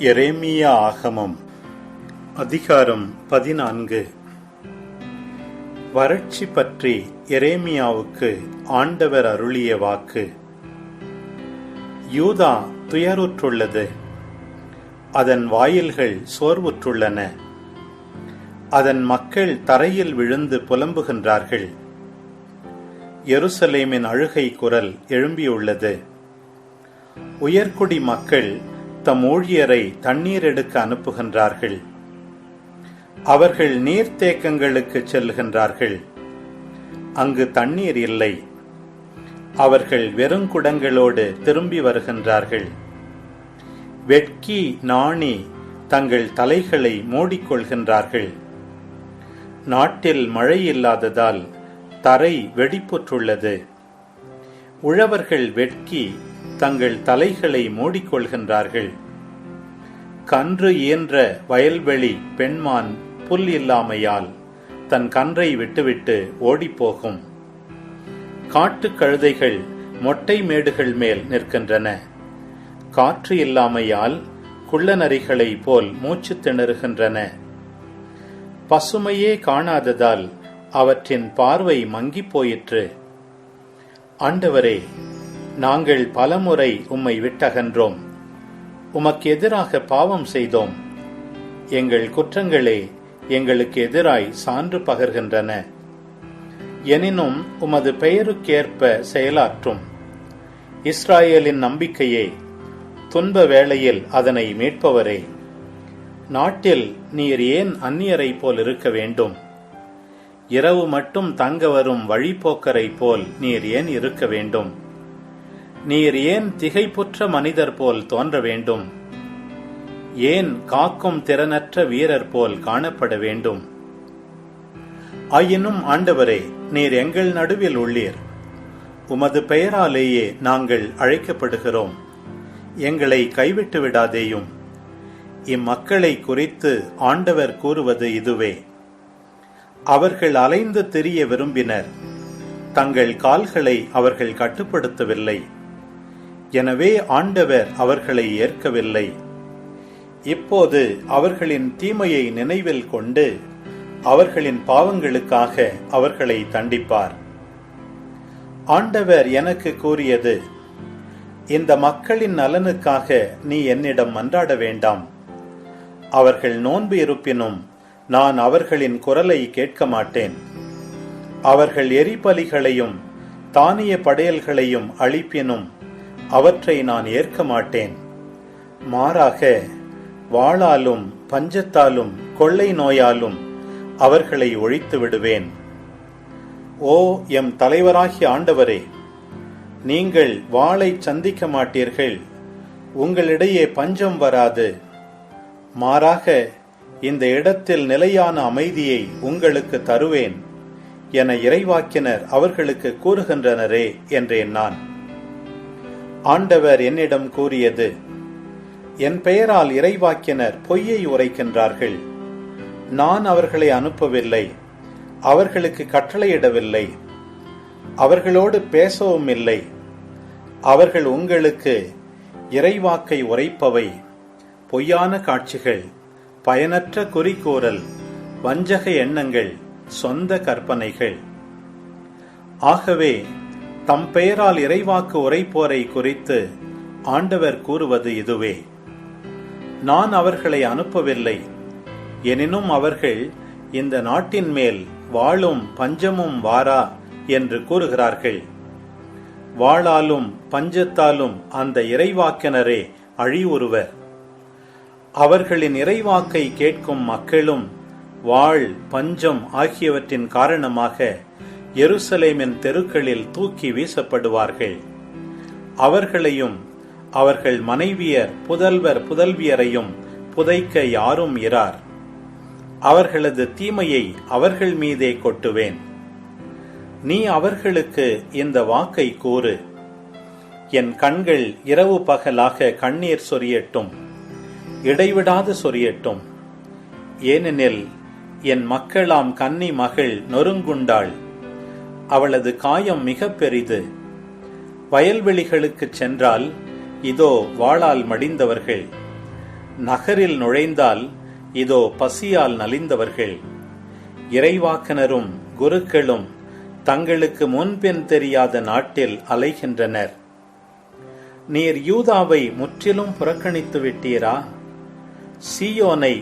எரேமியா ஆகமம் அதிகாரம் 14. வறட்சி பற்றி எரேமியாவுக்கு ஆண்டவர் அருளிய வாக்கு. யூதா துயருற்றுள்ளது, அதன் வாயில்கள் சோர்வுற்றுள்ளன, அதன் மக்கள் தரையில் விழுந்து புலம்புகின்றார்கள். எருசலேமின் அழுகை குரல் எழும்பியுள்ளது. உயர்குடி மக்கள் தம் ஊழியரை தண்ணீர் எடுக்க அனுப்புகின்றார்கள். அவர்கள் நீர்த்தேக்கங்களுக்கு செல்கின்றார்கள். அங்கு தண்ணீர் இல்லை. அவர்கள் வெறுங்குடங்களோடு திரும்பி வருகின்றார்கள். வெட்கி நாணி தங்கள் தலைகளை மூடிக்கொள்கின்றார்கள். நாட்டில் மழை இல்லாததால் தரை வெடிப்புற்றுள்ளது. உழவர்கள் வெட்கி தங்கள் தலைகளை மூடிக்கொள்கின்றார்கள். கன்று ஈன்ற வயல்வெளி பெண்மான் புல் இல்லாமையால் தன் கன்றை விட்டுவிட்டு ஓடிப்போகும். காட்டுக் கழுதைகள் மொட்டை மேடுகள் மேல் நிற்கின்றன. காற்று இல்லாமையால் குள்ளநரிகளை போல் மூச்சு திணறுகின்றன. பசுமையே காணாததால் அவற்றின் பார்வை மங்கிப் போயிற்று. ஆண்டவரே, நாங்கள் பலமுறை உம்மை விட்டகன்றோம். உமக்கு எதிராக பாவம் செய்தோம். எங்கள் குற்றங்களே எங்களுக்கு எதிராய் சான்று பகர்கின்றன. எனினும் உமது பெயருக்கேற்ப செயலாற்றும். இஸ்ராயேலின் நம்பிக்கையே, துன்ப வேளையில் அதனை மீட்பவரே, நாட்டில் நீர் ஏன் அந்நியரை போல் இருக்க வேண்டும்? இரவு மட்டும் தங்க வரும் வழிபோக்கரை போல் நீர் ஏன் இருக்க வேண்டும்? நீர் ஏன் திகைப்புற்ற மனிதர் போல் தோன்ற வேண்டும்? ஏன் காக்கும் திறனற்ற வீரர் போல் காணப்பட வேண்டும்? ஆயினும் ஆண்டவரே, நீர் எங்கள் நடுவில் உள்ளீர். உமது பெயராலேயே நாங்கள் அழைக்கப்படுகிறோம். எங்களை கைவிட்டு விடாதேயும். இம்மக்களை குறித்து ஆண்டவர் கூறுவது இதுவே: அவர்கள் அலைந்து திரிய விரும்பினர், தங்கள் கால்களை அவர்கள் கட்டுப்படுத்தவில்லை. எனவே ஆண்டவர் அவர்களை ஏற்கவில்லை. இப்போது அவர்களின் தீமையை நினைவில் கொண்டு அவர்களின் பாவங்களுக்காக அவர்களை தண்டிப்பார். ஆண்டவர் எனக்கு கூறியது: இந்த மக்களின் நலனுக்காக நீ என்னிடம் மன்றாட வேண்டாம். அவர்கள் நோன்பு இருப்பினும் நான் அவர்களின் குரலை கேட்க மாட்டேன். அவர்கள் எரிபலிகளையும் தானிய படையல்களையும் அழிப்பினும் அவற்றை நான் ஏற்க மாட்டேன். மாறாக வாளாலும் பஞ்சத்தாலும் கொள்ளை நோயாலும் அவர்களை ஒழித்து விடுவேன். ஓ எம் தலைவராகிய ஆண்டவரே, நீங்கள் வாளை சந்திக்க மாட்டீர்கள். உங்களிடையே பஞ்சம் வராது. மாறாக இந்த இடத்தில் நிலையான அமைதியை உங்களுக்கு தருவேன் என இறைவாக்கினர் அவர்களுக்கு கூறுகின்றனரே என்றேன் நான். ஆண்டவர் என்னிடம் கூறியது: என் பெயரால் இறைவாக்கினர் பொய்யை உரைக்கின்றார்கள். நான் அவர்களை அனுப்பவில்லை, அவர்களுக்கு கட்டளையிடவில்லை, அவர்களோடு பேசவும் இல்லை. அவர்கள் உங்களுக்கு இறைவாக்கை உரைப்பவை பொய்யான காட்சிகள், பயனற்ற குறிக்கோரல், வஞ்சக எண்ணங்கள், சொந்த கற்பனைகள். ஆகவே தம் பெயரால் இறைவாக்கு உரைப்போரை குறித்து ஆண்டவர் கூறுவது இதுவே: நான் அவர்களை அனுப்பவில்லை, எனினும் அவர்கள் இந்த நாட்டின் மேல் வாளும் பஞ்சமும் வாரா என்று கூறுகிறார்கள். வாளாலும் பஞ்சத்தாலும் அந்த இறைவாக்கினரே அழிவுறுவர். அவர்களின் இறைவாக்கை கேட்கும் மக்களும் வாள் பஞ்சம் ஆகியவற்றின் காரணமாக எருசலேமின் தெருக்களில் தூக்கி வீசப்படுவார்கள். அவர்களையும் அவர்கள் மனைவியர் புதல்வர் புதல்வியரையும் புதைக்க யாரும் இரார். அவர்களது தீமையை அவர்கள் மீதே கொட்டுவேன். நீ அவர்களுக்கு இந்த வாக்கை கூறு: என் கண்கள் இரவு பகலாக கண்ணீர் சொரியட்டும், இடைவிடாது சொரியட்டும். ஏனெனில் என் மக்களாம் கன்னி மகள் நொறுங்குண்டாள். அவளது காயம் மிக பெரிது. வயல்வெளிகளுக்கு சென்றால் இதோ வாளால் மடிந்தவர்கள். நகரில் நுழைந்தால் இதோ பசியால் நலிந்தவர்கள், இறைவாக்கனரும் குருக்களும் தங்களுக்கு முன்பின் தெரியாத நாட்டில் அலைகின்றனர். நீர் யூதாவை முற்றிலும் புறக்கணித்து விட்டீரா? சீயோனை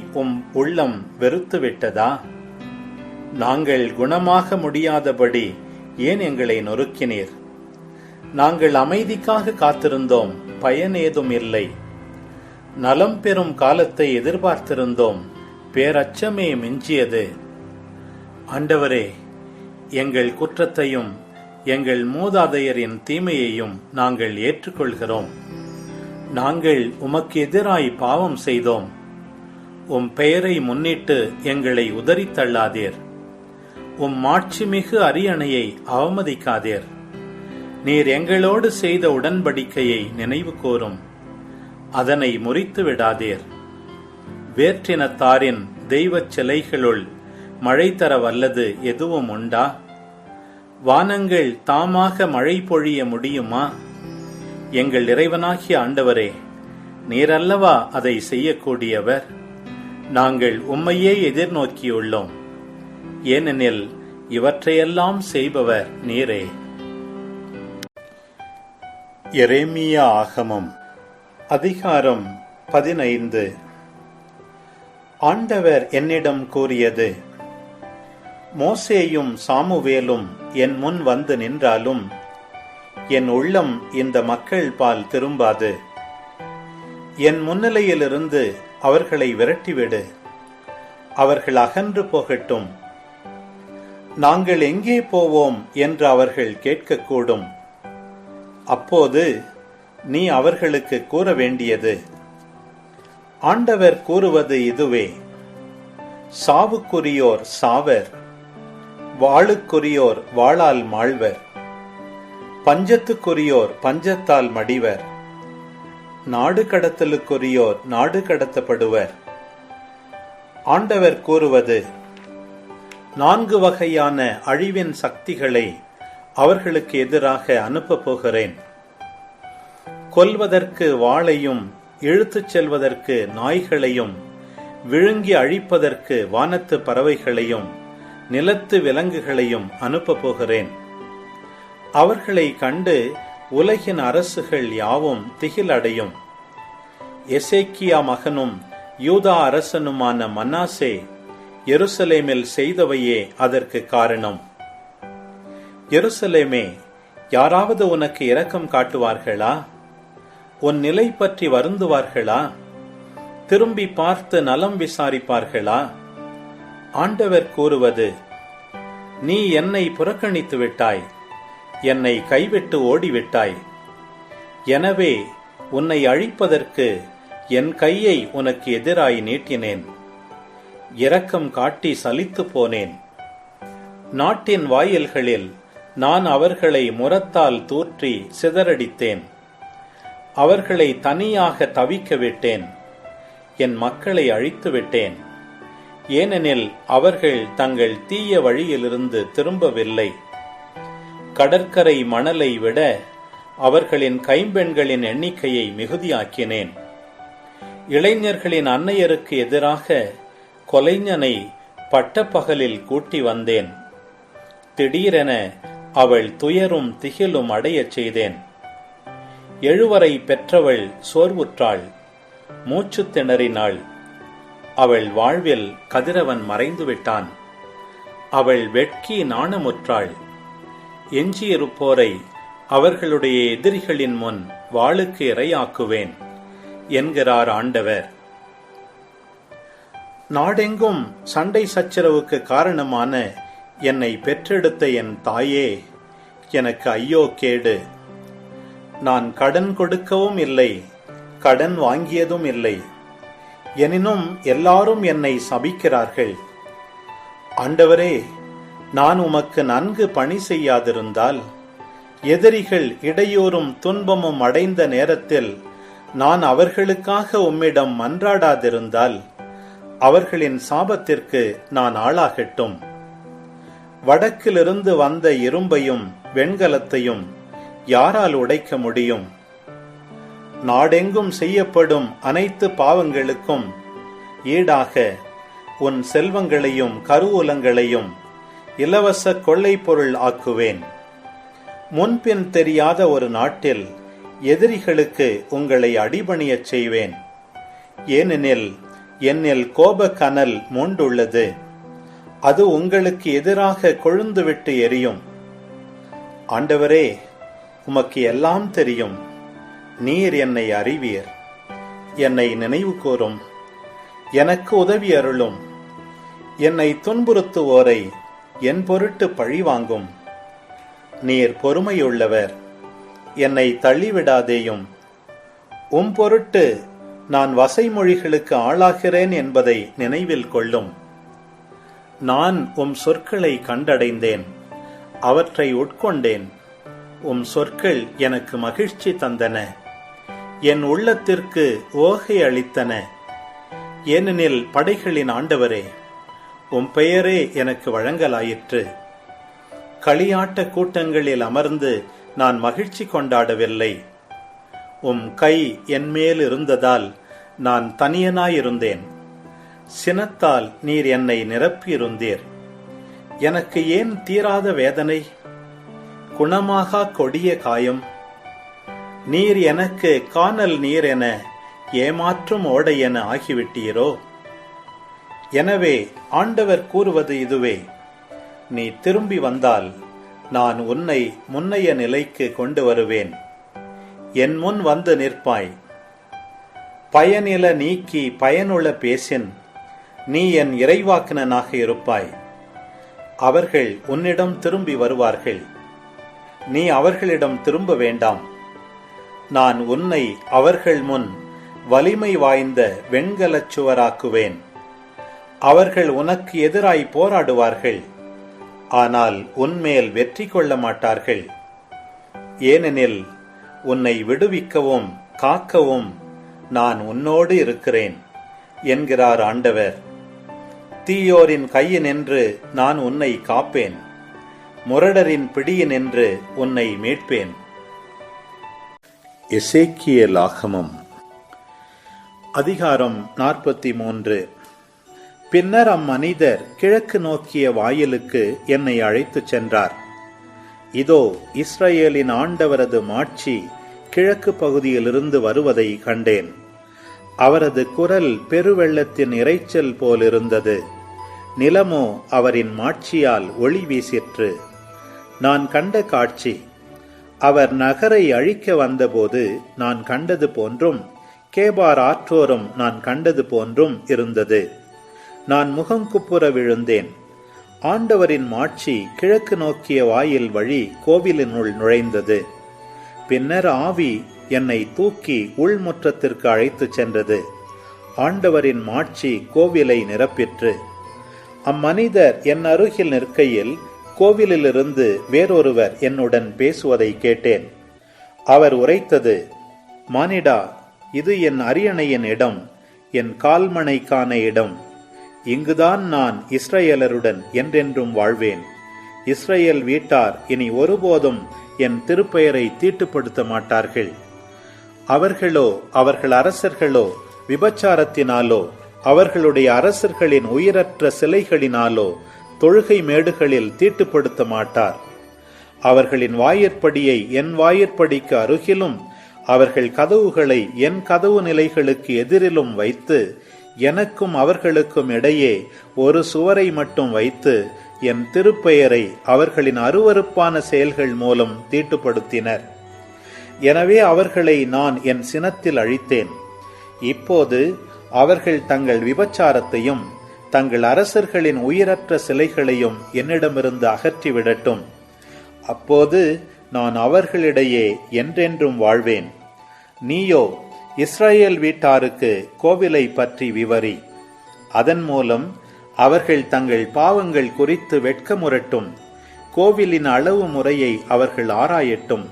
உள்ளம் வெறுத்து விட்டதா? நாங்கள் குணமாக முடியாதபடி ஏன் எங்களை நொறுக்கினீர்? நாங்கள் அமைதிக்காக காத்திருந்தோம், பயனேதும் இல்லை. நலம் பெறும் காலத்தை எதிர்பார்த்திருந்தோம், பேரச்சமே மிஞ்சியது. ஆண்டவரே, எங்கள் குற்றத்தையும் எங்கள் மூதாதையரின் தீமையையும் நாங்கள் ஏற்றுக்கொள்கிறோம். நாங்கள் உமக்கு எதிராய் பாவம் செய்தோம். பெயரை முன்னிட்டு எங்களை உதறித் தள்ளாதீர். மாட்சிமிகு அரியணையை அவமதிக்காதீர். நீர் எங்களோடு செய்த உடன்படிக்கையை நினைவு கூரும். அதனை முறித்து விடாதீர். வேற்றினத்தாரின் தெய்வச் சிலைகளுள் மழை தர வல்லது எதுவும் உண்டா? வானங்கள் தாமாக மழை பொழிய முடியுமா? எங்கள் இறைவனாகிய ஆண்டவரே, நீரல்லவா அதை செய்யக்கூடியவர்? நாங்கள் உம்மையே எதிர்நோக்கியுள்ளோம். ஏனெனில் இவற்றையெல்லாம் செய்பவர் நீரே. எரேமியா ஆகமம் அதிகாரம் 15. ஆண்டவர் என்னிடம் கூறியது: மோசேயும் சாமுவேலும் என் முன் வந்து நின்றாலும் என் உள்ளம் இந்த மக்கள் பால் திரும்பாது. என் முன்னிலையிலிருந்து அவர்களை விரட்டிவிடு. அவர்கள் அகன்று போகட்டும். நாங்கள் எங்கே போவோம் என்று அவர்கள் கேட்கக்கூடும். அப்போது நீ அவர்களுக்கு கூற வேண்டியது: ஆண்டவர் கூறுவது இதுவே, சாவுக்குரியோர் சாவர், வாளுக்குரியோர் வாளால் மாழ்வர், பஞ்சத்துக்குரியோர் பஞ்சத்தால் மடிவர், நாடு கடத்தலுக்குரியோர் நாடு கடத்தப்படுவர். ஆண்டவர் கூறுவது: 4 வகையான அழிவின் சக்திகளை அவர்களுக்கு எதிராக அனுப்பப் போகிறேன். கொல்வதற்கு வாளையும், இழுத்துச் செல்வதற்கு நாய்களையும், விழுங்கி அழிப்பதற்கு வானத்து பறவைகளையும், நிலத்து விலங்குகளையும் அனுப்பப் போகிறேன். அவர்களை கண்டு உலகின் அரசுகள் யாவும் திகிலடையும். எசேக்கியா மகனும் யூதா அரசனுமான மனாசே எருசலேமில் செய்தவையே அதற்கு காரணம். எருசலேமே, யாராவது உனக்கு இரக்கம் காட்டுவார்களா? உன் நிலை பற்றி வருந்துவார்களா? திரும்பி பார்த்து நலம் விசாரிப்பார்களா? ஆண்டவர் கூறுவது: நீ என்னை புறக்கணித்து விட்டாய், என்னை கைவிட்டு ஓடிவிட்டாய். எனவே உன்னை அழிப்பதற்கு என் கையை உனக்கு எதிராய் நீட்டினேன். இரக்கம் காட்டி சலித்து போனேன். நாட்டின் வாயில்களில் நான் அவர்களை முரத்தால் தூற்றி சிதறடித்தேன். அவர்களை தனியாக தவிக்க விட்டேன். என் மக்களை அழித்து விட்டேன். ஏனெனில் அவர்கள் தங்கள் தீய வழியிலிருந்து திரும்பவில்லை. கடற்கரை மணலை விட அவர்களின் கைம்பெண்களின் எண்ணிக்கையை மிகுதியாக்கினேன். இளைஞர்களின் அன்னையருக்கு எதிராக கொலைஞனை பட்டப்பகலில் கூட்டி வந்தேன். திடீரென அவள் துயரும் திகிலும் அடையச் செய்தேன். எழுவரை பெற்றவள் சோர்வுற்றாள், மூச்சு திணறினாள். அவள் வாழ்வில் கதிரவன் மறைந்து விட்டான். அவள் வெட்கி நாணமுற்றாள். எஞ்சியிருப்போரை அவர்களுடைய எதிரிகளின் முன் வாளுக்கு இரையாக்குவேன் என்கிறார் ஆண்டவர். நாடெங்கும் சண்டை சச்சரவுக்கு காரணமான என்னை பெற்றெடுத்த என் தாயே, எனக்கு ஐயோ கேடு. நான் கடன் கொடுக்கவும் இல்லை, கடன் வாங்கியதும் இல்லை. எனினும் எல்லாரும் என்னை சபிக்கிறார்கள். ஆண்டவரே, நான் உமக்கு நன்கு பணி செய்யாதிருந்தால், எதிரிகள் இடையூறும் துன்பமும் அடைந்த நேரத்தில் நான் அவர்களுக்காக உம்மிடம் மன்றாடாதிருந்தால், அவர்களின் சாபத்திற்கு நான் ஆளாகட்டும். வடக்கிலிருந்து வந்த இரும்பையும் வெண்கலத்தையும் யாரால் உடைக்க முடியும்? நாடெங்கும் செய்யப்படும் அனைத்து பாவங்களுக்கும் ஈடாக உன் செல்வங்களையும் கருவூலங்களையும் இலவச கொள்ளை பொருள் ஆக்குவேன். முன்பின் தெரியாத ஒரு நாட்டில் எதிரிகளுக்கு உங்களை அடிபணியச் செய்வேன். ஏனெனில் என்னில் கோப கனல் மூண்டுள்ளது, அது உங்களுக்கு எதிராக கொழுந்துவிட்டு எரியும். ஆண்டவரே, உமக்கு எல்லாம் தெரியும். நீர் என்னை அறிவீர். என்னை நினைவு கூரும். எனக்கு உதவி அருளும். என்னை துன்புறுத்துவோரை என் பொருட்டு பழிவாங்கும். நீர் பொறுமையுள்ளவர். என்னை தள்ளிவிடாதேயும். உம் பொருட்டு நான் வசைமொழிகளுக்கு ஆளாகிறேன் என்பதை நினைவில் கொள்ளும். நான் உம் சொற்களை கண்டடைந்தேன், அவற்றை உட்கொண்டேன். உம் சொற்கள் எனக்கு மகிழ்ச்சி தந்தன, என் உள்ளத்திற்கு ஓகை அளித்தன. ஏனெனில் படைகளின் ஆண்டவரே, உம் பெயரே எனக்கு வழங்கலாயிற்று. களியாட்ட கூட்டங்களில் அமர்ந்து நான் மகிழ்ச்சி கொண்டாடவில்லை. உம் கை என்மேல் இருந்ததால் நான் தனியனாயிருந்தேன். சினத்தால் நீர் என்னை நிரப்பியிருந்தீர். எனக்கு ஏன் தீராத வேதனை, குணமாகா கொடிய காயம்? நீர் எனக்கு கானல் நீர் என ஏமாற்றும் ஓடை என ஆகிவிட்டீரோ? எனவே ஆண்டவர் கூறுவது இதுவே: நீ திரும்பி வந்தால் நான் உன்னை முன்னைய நிலைக்கு கொண்டு வருவேன். என் முன் வந்து நிற்பாய். பயனில நீக்கி பயனுள்ள பேசின் நீ என் இறைவாக்கினனாக இருப்பாய். அவர்கள் உன்னிடம் திரும்பி வருவார்கள், நீ அவர்களிடம் திரும்ப வேண்டாம். நான் உன்னை அவர்கள் முன் வலிமை வாய்ந்த வெண்கலச் சுவராக்குவேன். அவர்கள் உனக்கு எதிராய் போராடுவார்கள், ஆனால் உன்மேல் வெற்றி கொள்ள மாட்டார்கள். ஏனெனில் உன்னை விடுவிக்கவும் காக்கவும் நான் உன்னோடு இருக்கிறேன் என்கிறார் ஆண்டவர். தீயோரின் கையினின்று நான் உன்னை காப்பேன், முரடரின் பிடியினின்று உன்னை மீட்பேன். எசேக்கியேல் ஆகமம் அதிகாரம் 43. பின்னர் அம்மனிதர் கிழக்கு நோக்கிய வாயிலுக்கு என்னை அழைத்துச் சென்றார். இதோ, இஸ்ரவேலின் ஆண்டவரது மாட்சி கிழக்கு பகுதியிலிருந்து வருவதை கண்டேன். அவரது குரல் பெருவெள்ளத்தின் இரைச்சல் போலிருந்தது. நிலமோ அவரின் மாட்சியால் ஒளி வீசிற்று. நான் கண்ட காட்சி, அவர் நகரை அழிக்க வந்தபோது நான் கண்டது போன்றும் கேபார் ஆற்றோரும் நான் கண்டது போன்றும் இருந்தது. நான் முகங்குப்புற விழுந்தேன். ஆண்டவரின் மாட்சி கிழக்கு நோக்கிய வாயில் வழி கோவிலினுள் நுழைந்தது. பின்னர் ஆவி என்னை தூக்கி உள்முற்றத்திற்கு அழைத்துச் சென்றது. ஆண்டவரின் மாட்சி கோவிலை நிரப்பிற்று. அம்மனிதர் என் அருகில் நிற்கையில் கோவிலிலிருந்து வேறொருவர் என்னுடன் பேசுவதை கேட்டேன். அவர் உரைத்தது: மானிடா, இது என் அரியணையின் இடம், என் கால்மணைக்கான இடம். இங்குதான் நான் இஸ்ரவேலருடன் என்றென்றும் வாழ்வேன். இஸ்ரவேல் வீட்டார் இனி ஒருபோதும் என் திருப்பெயரை தீட்டுப்படுத்த மாட்டார்கள். அவர்களோ அவர்கள் அரசர்களோ விபச்சாரத்தினாலோ அவர்களுடைய அரசர்களின் உயிரற்ற சிலைகளினாலோ தொழுகை மேடுகளில் தீட்டுப்படுத்த மாட்டார். அவர்களின் வாயிற்படியை என் வாயிற்படிக்கு அருகிலும் அவர்கள் கதவுகளை என் கதவு நிலைகளுக்கு எதிரிலும் வைத்து எனக்கும் அவர்களுக்கும் இடையே ஒரு சுவரை மட்டும் வைத்து என் திருப்பெயரை அவர்களின் அருவருப்பான செயல்கள் மூலம் தீட்டுப்படுத்தினர். எனவே அவர்களை நான் என் சினத்தில் அழித்தேன். இப்போது அவர்கள் தங்கள் விபச்சாரத்தையும் தங்கள் அரசர்களின் உயிரற்ற சிலைகளையும் என்னிடமிருந்து அகற்றிவிடட்டும். அப்போது நான் அவர்களிடையே என்றென்றும் வாழ்வேன். நீயோ இஸ்ரவேல் வீட்டாருக்கு கோவிலை பற்றி விவரி. அதன் மூலம் அவர்கள் தங்கள் பாவங்கள் குறித்து வெட்கமுறட்டும். கோவிலின் அளவு முறையை அவர்கள் ஆராயட்டும்.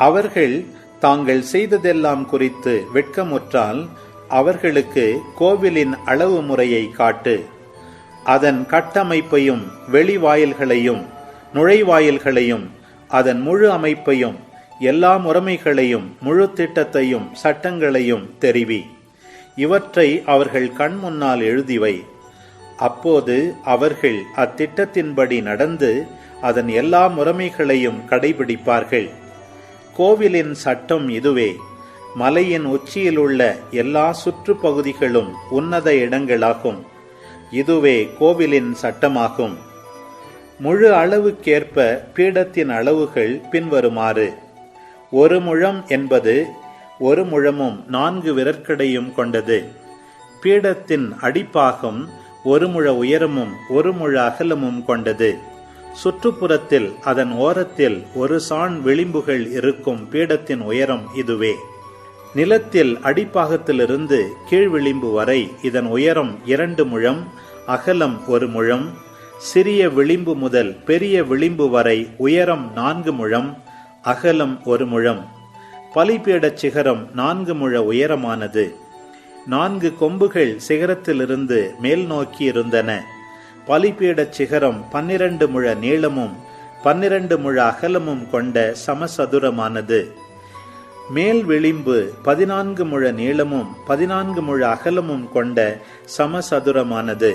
அவர்கள் தாங்கள் செய்ததெல்லாம் குறித்து வெட்கமுற்றால் அவர்களுக்கு கோவிலின் அளவு முறையை காட்டு. அதன் கட்டமைப்பையும் வெளிவாயில்களையும் நுழைவாயில்களையும் அதன் முழு அமைப்பையும் எல்லா முறைமைகளையும் முழு திட்டத்தையும் சட்டங்களையும் தெரிவி. இவற்றை அவர்கள் கண் முன்னால் எழுதிவை. அப்போது அவர்கள் அத்திட்டத்தின்படி நடந்து அதன் எல்லா முறைமைகளையும் கடைபிடிப்பார்கள். கோவிலின் சட்டம் இதுவே. மலையின் உச்சியில் உள்ள எல்லா சுற்றுப்பகுதிகளும் உன்னத இடங்களாகும். இதுவே கோவிலின் சட்டமாகும். முழு அளவுக்கேற்ப பீடத்தின் அளவுகள் பின்வருமாறு: 1 முழம் என்பது 1 முழமும் 4 விரற்கடையும் கொண்டது. பீடத்தின் அடிப்பாகம் 1 முழ உயரமும் 1 முழ அகலமும் கொண்டது. சுற்றுப்புறத்தில் அதன் ஓரத்தில் 1 சாண் விளிம்புகள் இருக்கும் பீடத்தின் உயரம் இதுவே. நிலத்தில் அடிப்பாகத்திலிருந்து கீழ் விளிம்பு வரை இதன் உயரம் 2 முழம், அகலம் 1 முழம். சிறிய விளிம்பு முதல் பெரிய விளிம்பு வரை உயரம் 4 முழம், அகலம் 1 முழம். பலிபீடச் சிகரம் 4 முழ உயரமானது. 4 கொம்புகள் சிகரத்திலிருந்து மேல் நோக்கி இருந்தன. பலிபீடச் சிகரம் 12 முழ நீளமும் 12 முழ அகலமும் கொண்ட சமசதுரமானது. மேல் விளிம்பு 14 முழ நீளமும் 14 முழ அகலமும் கொண்ட சமசதுரமானது.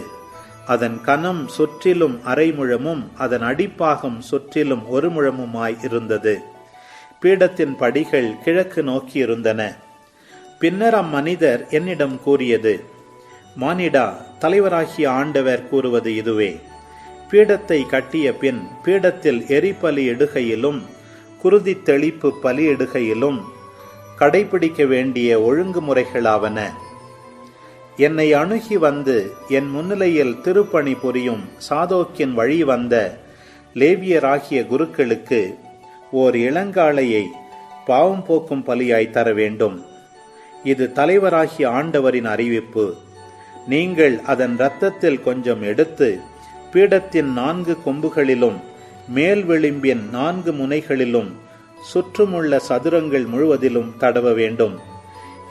அதன் கனம் சுற்றிலும் 1/2 முழமும் அதன் அடிப்பாகம் சுற்றிலும் 1 முழமுமாய் இருந்தது. பீடத்தின் படிகள் கிழக்கு நோக்கி இருந்தன. பின்னர் அம்மனிதர் என்னிடம் கூறியது: மானிடா, தலைவராகிய ஆண்டவர் கூறுவது இதுவே. பீடத்தை கட்டிய பின் பீடத்தில் எரிபலி இடுகையிலும் குருதி தெளிப்பு பலியிடுகையிலும் கடைபிடிக்க வேண்டிய ஒழுங்குமுறைகளாவன. என்னை அணுகி வந்து என் முன்னிலையில் திருப்பணி புரியும் சாதோக்கின் வழி வந்த லேவியராகிய குருக்களுக்கு ஓர் இளங்காளையை பாவம் போக்கும் பலியாய் தர வேண்டும். இது தலைவராகிய ஆண்டவரின் அறிவிப்பு. நீங்கள் அதன் இரத்தத்தில் கொஞ்சம் எடுத்து பீடத்தின் 4 கொம்புகளிலும் மேல் விளிம்பின் 4 முனைகளிலும் சுற்றுமுள்ள சதுரங்கள் முழுவதிலும் தடவ வேண்டும்.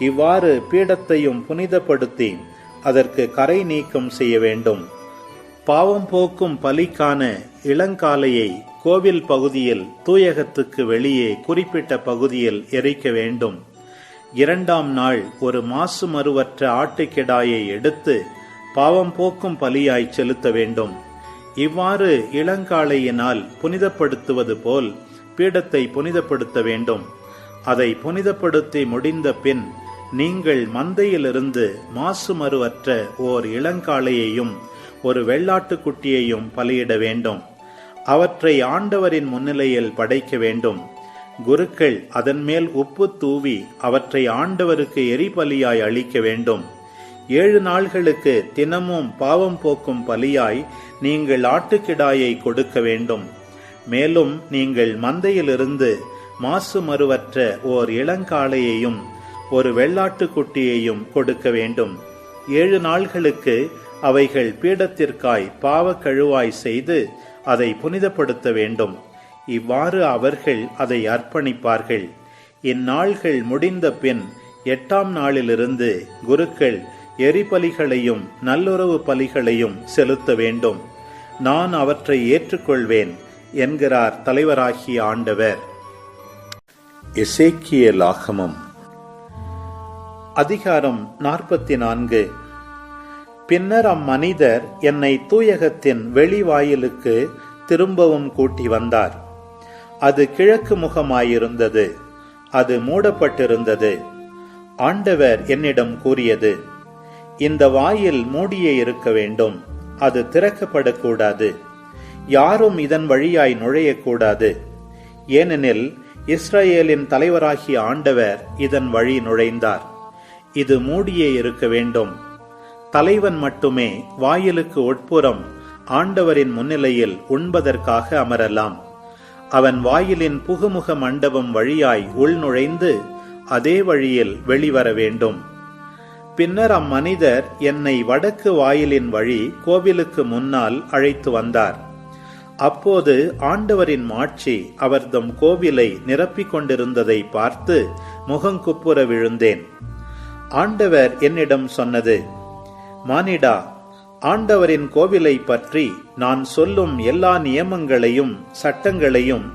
இவ்வாறு பீடத்தையும் புனிதப்படுத்தி அதற்கு கரை நீக்கம் செய்ய வேண்டும். பாவம் போக்கும் பலிக்கான இளங்காளையை கோவில் பகுதியில் தூயகத்துக்கு வெளியே குறிப்பிட்ட பகுதியில் எரிக்க வேண்டும். 2ஆம் நாள் ஒரு மாசு மறுவற்ற ஆட்டுக்கிடாயை எடுத்து பாவம் போக்கும் பலியாய் செலுத்த வேண்டும். இவ்வாறு இளங்காளையினால் புனிதப்படுத்துவது போல் பீடத்தை புனிதப்படுத்த வேண்டும். அதை புனிதப்படுத்தி முடிந்த பின் நீங்கள் மந்தையிலிருந்து மாசு மறுவற்ற ஓர் இளங்காளையையும் ஒரு வெள்ளாட்டுக்குட்டியையும் பலியிட வேண்டும். அவற்றை ஆண்டவரின் முன்னிலையில் படைக்க வேண்டும். குருக்கள் அதன் மேல் உப்பு தூவி அவற்றை ஆண்டவருக்கு எரிபலியாய் அளிக்க வேண்டும். 7 நாள்களுக்கு தினமும் பாவம் போக்கும் பலியாய் நீங்கள் ஆட்டுக்கிடாயை கொடுக்க வேண்டும். மேலும் நீங்கள் மந்தையிலிருந்து மாசு மறுவற்ற ஓர் இளங்காளையையும் ஒரு வெள்ளாட்டுக்குட்டியையும் கொடுக்க வேண்டும். 7 நாள்களுக்கு அவைகள் பீடத்திற்காய் பாவ கழுவாய் செய்து அதை புனிதப்படுத்த வேண்டும். இவ்வாறு அவர்கள் அதை அர்ப்பணிப்பார்கள். இந்நாள்கள் முடிந்த பின் 8ஆம் நாளிலிருந்து குருக்கள் எரிபலிகளையும் நல்லுறவு பலிகளையும் செலுத்த வேண்டும். நான் அவற்றை ஏற்றுக்கொள்வேன் என்கிறார் தலைவராகிய ஆண்டவர். எசேக்கியேல் ஆகமம் அதிகாரம் 44. பின்னர் அம்மனிதர் என்னை தூயகத்தின் வெளிவாயிலுக்கு திரும்பவும் கூட்டி வந்தார். அது கிழக்கு முகமாயிருந்தது. அது மூடப்பட்டிருந்தது. ஆண்டவர் என்னிடம் கூறியது: இந்த வாயில் மூடியே இருக்க வேண்டும். அது திறக்கப்படக்கூடாது. யாரும் இதன் வழியாய் நுழையக்கூடாது. ஏனெனில் இஸ்ரவேலின் தலைவராகிய ஆண்டவர் இதன் வழி நுழைந்தார். இது மூடியே இருக்க வேண்டும். தலைவன் மட்டுமே வாயிலுக்கு உட்புறம் ஆண்டவரின் முன்னிலையில் உண்பதற்காக அமரலாம். அவன் வாயிலின் புகுமுக மண்டபம் வழியாய் உள் நுழைந்து அதே வழியில் வெளிவர வேண்டும். பின்னர் அம்மனிதர் என்னை வடக்கு வாயிலின் வழி கோவிலுக்கு முன்னால் அழைத்து வந்தார். அப்போது ஆண்டவரின் மாட்சி அவர்தம் கோவிலை நிரப்பிக் கொண்டிருந்ததை பார்த்து முகங்குப்புற விழுந்தேன். ஆண்டவர் என்னிடம் சொன்னது: மானிடா, ஆண்டவரின் கோவிலை பற்றி நான் சொல்லும் எல்லா நியமங்களையும் சட்டங்களையும்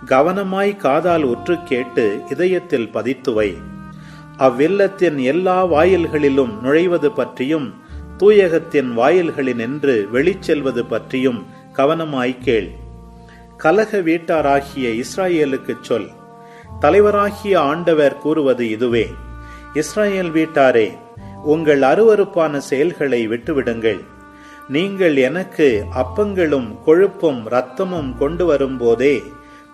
கவனமாய் காதால் உற்று கேட்டு இதயத்தில் பதித்துவை. அவ்வில்லத்தின் எல்லா வாயில்களிலும் நுழைவது பற்றியும் தூயகத்தின் வாயில்களினின்று வெளிச்செல்வது பற்றியும் கவனமாய் கேள். கலக வீட்டாராகிய இஸ்ராயேலுக்கு சொல். தலைவராகிய ஆண்டவர் கூறுவது இதுவே: இஸ்ராயேல் வீட்டாரே, உங்கள் அருவருப்பான செயல்களை விட்டுவிடுங்கள். நீங்கள் எனக்கு அப்பங்களும் கொழுப்பும் இரத்தமும் கொண்டு வரும்போதே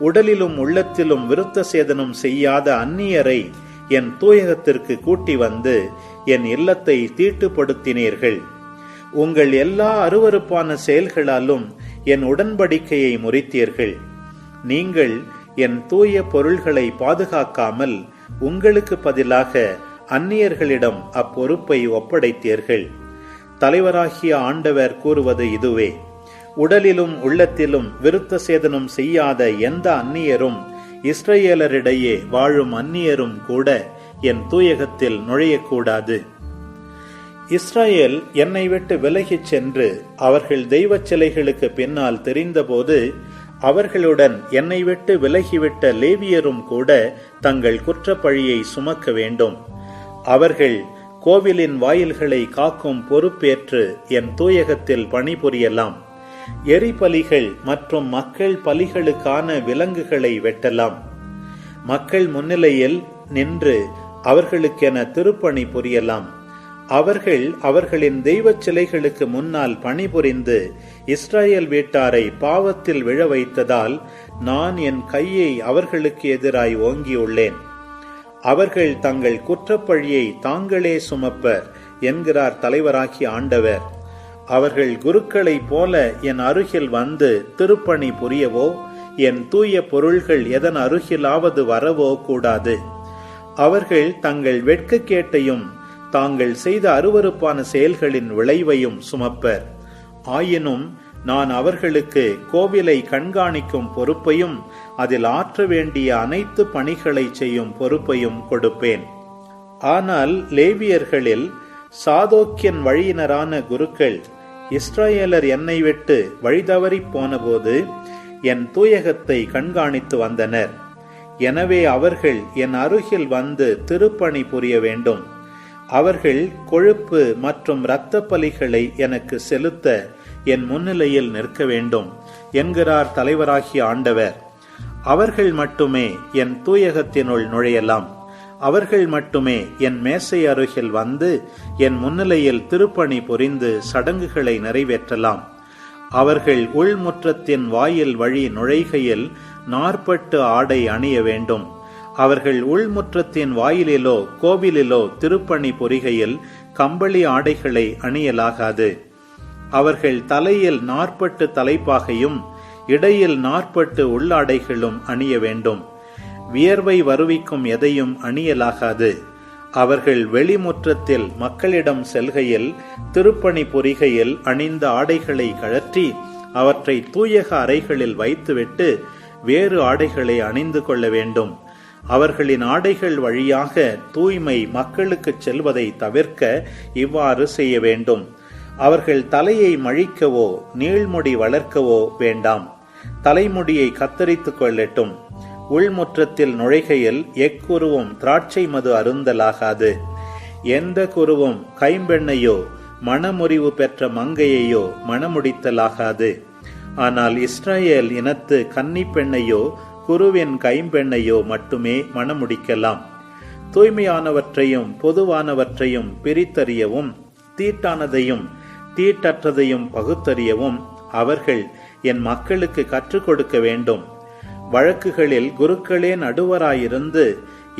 உடலிலும் உள்ளத்திலும் விருத்த சேதனம் செய்யாத அந்நியரை என் தூயகத்திற்கு கூட்டி வந்து என் இல்லத்தை தீட்டுப்படுத்தினீர்கள். உங்கள் எல்லா அருவருப்பான செயல்களாலும் என் உடன்படிக்கையை முறித்தீர்கள். நீங்கள் என் தூய பொருள்களை பாதுகாக்காமல் உங்களுக்கு பதிலாக அந்நியர்களிடம் அப்பொறுப்பை ஒப்படைத்தீர்கள். தலைவராகிய ஆண்டவர் கூறுவது இதுவே: உடலிலும் உள்ளத்திலும் விருத்த சேதனம் செய்யாத எந்த அந்நியரும் இஸ்ரவேலரிடையே வாழும் அந்நியரும் கூட என் தூயகத்தில் நுழையக்கூடாது. இஸ்ரவேல் என்னை விட்டு விலகிச் சென்று அவர்கள் தெய்வ சிலைகளுக்கு பின்னால் தெரிந்தபோது அவர்களுடன் என்னை விட்டு விலகிவிட்ட லேவியரும் கூட தங்கள் குற்றப்பழியை சுமக்க வேண்டும். அவர்கள் கோவிலின் வாயில்களை காக்கும் பொறுப்பேற்று என் தூயகத்தில் பணிபுரியலாம். எரிபலிகள் மற்றும் மக்கள் பலிகளுக்கான விலங்குகளை வெட்டலாம். மக்கள் முன்னிலையில் நின்று அவர்களுக்கென திருப்பணி புரியலாம். அவர்கள் அவர்களின் தெய்வ சிலைகளுக்கு முன்னால் பணிபுரிந்து இஸ்ரவேல் வீட்டாரை பாவத்தில் விழ வைத்ததால் நான் என் கையை அவர்களுக்கு எதிராய் ஓங்கியுள்ளேன். அவர்கள் தங்கள் குற்றப்பழியை தாங்களே சுமப்பர் என்கிறார் தலைவராகிய ஆண்டவர். அவர்கள் குருக்களைப் போல என் அருகில் வந்து திருப்பணி புரியவோ என் தூய பொருள்கள் எதன் அருகிலாவது வரவோ கூடாது. அவர்கள் தங்கள் வெட்கக்கேட்டையும் தாங்கள் செய்த அருவருப்பான செயல்களின் விளைவையும் சுமப்பர். ஆயினும் நான் அவர்களுக்கு கோவிலை கண்காணிக்கும் பொறுப்பையும் அதில் ஆற்ற வேண்டிய அனைத்து பணிகளை செய்யும் பொறுப்பையும் கொடுப்பேன். ஆனால் லேவியர்களில் சாதோக்கியன் வழியினரான குருக்கள் இஸ்ரவேலர் என்னை விட்டு வழிதவறி போனபோது என் தூயகத்தை கண்காணித்து வந்தனர். எனவே அவர்கள் என் அருகில் வந்து திருப்பணி புரிய வேண்டும். அவர்கள் கொழுப்பு மற்றும் இரத்த பலிகளை எனக்கு செலுத்த என் முன்னிலையில் நிற்க வேண்டும் என்கிறார் தலைவராகிய ஆண்டவர். அவர்கள் மட்டுமே என் தூயகத்தினுள் நுழையலாம். அவர்கள் மட்டுமே என் மேசை அருகில் வந்து என் முன்னிலையில் திருப்பணி புரிந்து சடங்குகளை நிறைவேற்றலாம். அவர்கள் உள்முற்றத்தின் வாயில் வழி நுழைகையில் நாற்பட்டு ஆடை அணிய வேண்டும். அவர்கள் உள்முற்றத்தின் வாயிலிலோ கோவிலிலோ திருப்பணி புரிகையில் கம்பளி ஆடைகளை அணியலாகாது. அவர்கள் தலையில் 40 தலைப்பாகையும் இடையில் 40 உள்ளாடைகளும் அணிய வேண்டும். வியர்வை வருவிக்கும் எதையும் அணியலாகாது. அவர்கள் வெளிமுற்றத்தில் மக்களிடம் செல்கையில் திருப்பணி புரிகையில் அணிந்த ஆடைகளை கழற்றி அவற்றை தூயக அறைகளில் வைத்துவிட்டு வேறு ஆடைகளை அணிந்து கொள்ள வேண்டும். அவர்களின் ஆடைகள் வழியாக தூய்மை மக்களுக்கு செல்வதை தவிர்க்க இவ்வாறு செய்ய வேண்டும். அவர்கள் தலையை மழிக்கவோ நீள்முடி வளர்க்கவோ வேண்டாம். தலைமுடியை கத்தரித்துக் கொள்ளட்டும். உள்முற்றத்தில் நுழைகையில் எக்குருவும் திராட்சை மது அருந்தலாகாது. எந்த குருவும் கைம்பெண்ணையோ மணமுறிவு பெற்ற மங்கையையோ மணமுடித்தலாகாது. ஆனால் இஸ்ரவேல் இனத்து கன்னி பெண்ணையோ குருவின் கைம்பெண்ணையோ மட்டுமே மணமுடிக்கலாம். தூய்மையானவற்றையும் பொதுவானவற்றையும் பிரித்தறியவும் தீட்டானதையும் தீட்டற்றதையும் பகுத்தறியவும் அவர்கள் என் மக்களுக்கு கற்றுக் கொடுக்க வேண்டும். வழக்குகளில் குருக்களே நடுவராயிருந்து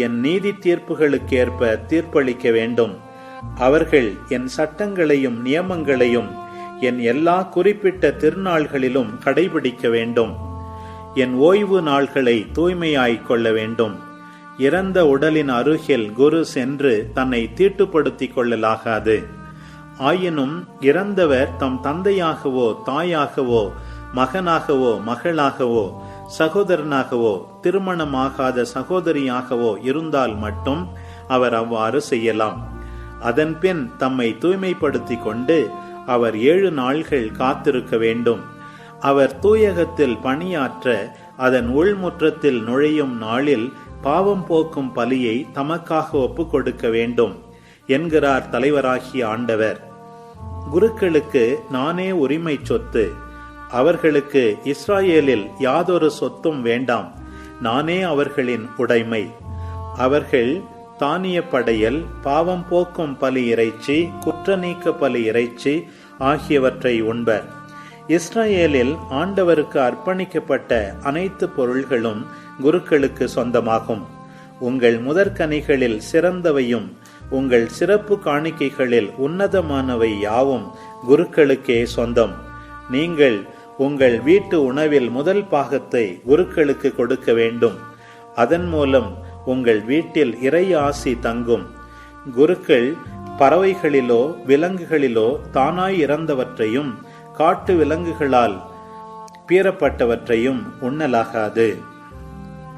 என் நீதி தீர்ப்புகளுக்கேற்ப தீர்ப்பளிக்க வேண்டும். அவர்கள் என் சட்டங்களையும் நியமங்களையும் என் எல்லா குறிப்பிட்ட திருநாள்களிலும் கடைபிடிக்க வேண்டும். என் ஓய்வு நாள்களை தூய்மையாய்க் கொள்ள வேண்டும். இறந்த உடலின் அருகில் குரு சென்று தன்னை தீட்டுப்படுத்திக் கொள்ளலாகாது. ஆயினும் இறந்தவர் தம் தந்தையாகவோ தாயாகவோ மகனாகவோ மகளாகவோ சகோதரனாகவோ திருமணமாகாத சகோதரியாகவோ இருந்தால் மட்டும் அவர் அவ்வாறு செய்யலாம். அதன்பின் தம்மை தூய்மைப்படுத்திக் கொண்டு அவர் 7 நாள்கள் காத்திருக்க வேண்டும். அவர் தூயகத்தில் பணியாற்ற அதன் உள்முற்றத்தில் நுழையும் நாளில் பாவம் போக்கும் பலியை தமக்காக ஒப்புக் கொடுக்க வேண்டும் என்கிறார் தலைவராகிய ஆண்டவர். குருக்களுக்கு நானே உரிமை சொத்து. அவர்களுக்கு இஸ்ராயேலில் யாதொரு சொத்தும் வேண்டாம். நானே அவர்களின் உடைமை. அவர்கள் தானிய படையல், பாவம் போக்கும் பலி இறைச்சி, குற்ற நீக்க பலி இறைச்சி ஆகியவற்றை உண்பர். இஸ்ராயேலில் ஆண்டவருக்கு அர்ப்பணிக்கப்பட்ட அனைத்து பொருள்களும் குருக்களுக்கு சொந்தமாகும். உங்கள் முதற்கனிகளில் சிறந்தவையும் உங்கள் சிறப்பு காணிக்கைகளில் உன்னதமானவை யாவும் குருக்களுக்கே சொந்தம். நீங்கள் உங்கள் வீட்டு உணவில் முதல் பாகத்தை குருக்களுக்கு கொடுக்க வேண்டும். அதன் மூலம் உங்கள் வீட்டில் இறை ஆசி தங்கும். குருக்கள் பறவைகளிலோ விலங்குகளிலோ தானாய் இறந்தவற்றையும் காட்டு விலங்குகளால் பீறப்பட்டவற்றையும் உண்ணலாகாது.